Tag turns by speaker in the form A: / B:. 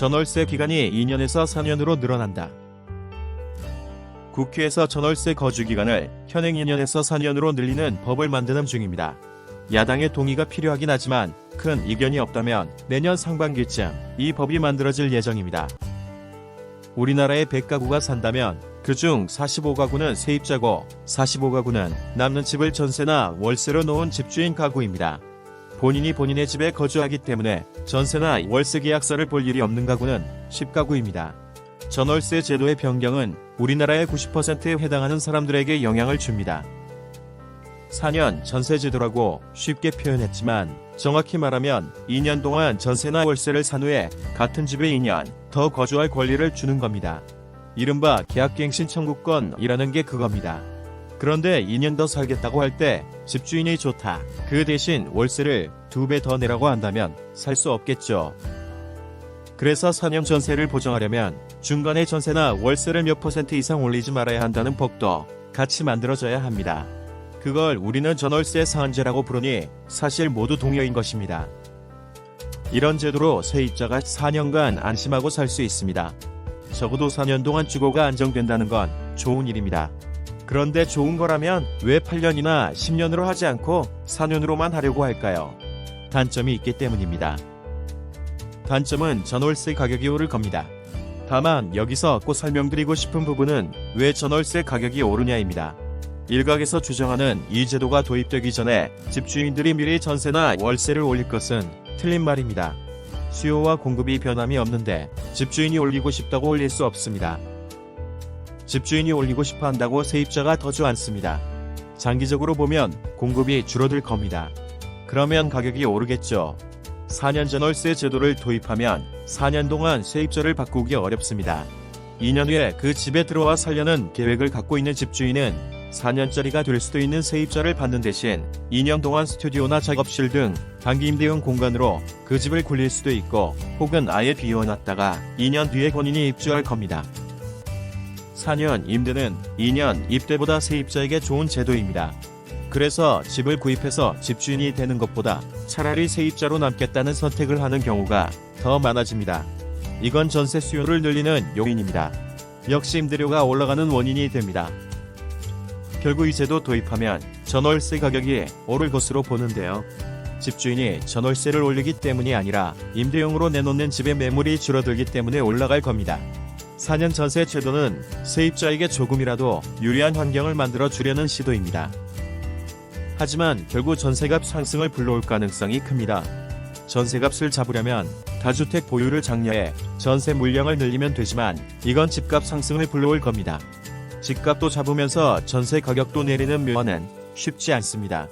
A: 전월세 기간이 2년에서 4년으로 늘어난다. 국회에서 전월세 거주 기간을 현행 2년에서 4년으로 늘리는 법을 만드는 중입니다. 야당의 동의가 필요하긴 하지만 큰 이견이 없다면 내년 상반기쯤 이 법이 만들어질 예정입니다. 우리나라에 100가구가 산다면 그중 45가구는 세입자고 45가구는 남는 집을 전세나 월세로 놓은 집주인 가구입니다. 본인이 본인의 집에 거주하기 때문에 전세나 월세 계약서를 볼 일이 없는 가구는 10가구입니다. 전월세 제도의 변경은 우리나라의 90%에 해당하는 사람들에게 영향을 줍니다. 4년 전세 제도라고 쉽게 표현했지만 정확히 말하면 2년 동안 전세나 월세를 산 후에 같은 집에 2년 더 거주할 권리를 주는 겁니다. 이른바 계약갱신 청구권이라는 게 그겁니다. 그런데 2년 더 살겠다고 할 때 집주인이 좋다, 그 대신 월세를 2배 더 내라고 한다면 살 수 없겠죠. 그래서 4년 전세를 보정하려면 중간에 전세나 월세를 몇 % 이상 올리지 말아야 한다는 법도 같이 만들어져야 합니다. 그걸 우리는 전월세 상한제라고 부르니 사실 모두 동의어인 것입니다. 이런 제도로 세입자가 4년간 안심하고 살 수 있습니다. 적어도 4년 동안 주거가 안정된다는 건 좋은 일입니다. 그런데 좋은 거라면 왜 8년이나 10년으로 하지 않고 4년으로만 하려고 할까요? 단점이 있기 때문입니다. 단점은 전월세 가격이 오를 겁니다. 다만 여기서 꼭 설명드리고 싶은 부분은 왜 전월세 가격이 오르냐입니다. 일각에서 주장하는 이 제도가 도입되기 전에 집주인들이 미리 전세나 월세를 올릴 것은 틀린 말입니다. 수요와 공급이 변함이 없는데 집주인이 올리고 싶다고 올릴 수 없습니다. 집주인이 올리고 싶어 한다고 세입자가 더 주 않습니다. 장기적으로 보면 공급이 줄어들 겁니다. 그러면 가격이 오르겠죠. 4년 전월세 제도를 도입하면 4년 동안 세입자를 바꾸기 어렵습니다. 2년 후에 그 집에 들어와 살려는 계획을 갖고 있는 집주인은 4년짜리가 될 수도 있는 세입자를 받는 대신 2년 동안 스튜디오나 작업실 등 단기 임대용 공간으로 그 집을 굴릴 수도 있고 혹은 아예 비워놨다가 2년 뒤에 본인이 입주할 겁니다. 4년 임대는 2년 입대보다 세입자에게 좋은 제도입니다. 그래서 집을 구입해서 집주인이 되는 것보다 차라리 세입자로 남겠다는 선택을 하는 경우가 더 많아집니다. 이건 전세 수요를 늘리는 요인입니다. 역시 임대료가 올라가는 원인이 됩니다. 결국 이 제도 도입하면 전월세 가격이 오를 것으로 보는데요. 집주인이 전월세를 올리기 때문이 아니라 임대용으로 내놓는 집의 매물이 줄어들기 때문에 올라갈 겁니다. 4년 전세 제도는 세입자에게 조금이라도 유리한 환경을 만들어 주려는 시도입니다. 하지만 결국 전세값 상승을 불러올 가능성이 큽니다. 전세값을 잡으려면 다주택 보유를 장려해 전세 물량을 늘리면 되지만 이건 집값 상승을 불러올 겁니다. 집값도 잡으면서 전세 가격도 내리는 묘안은 쉽지 않습니다.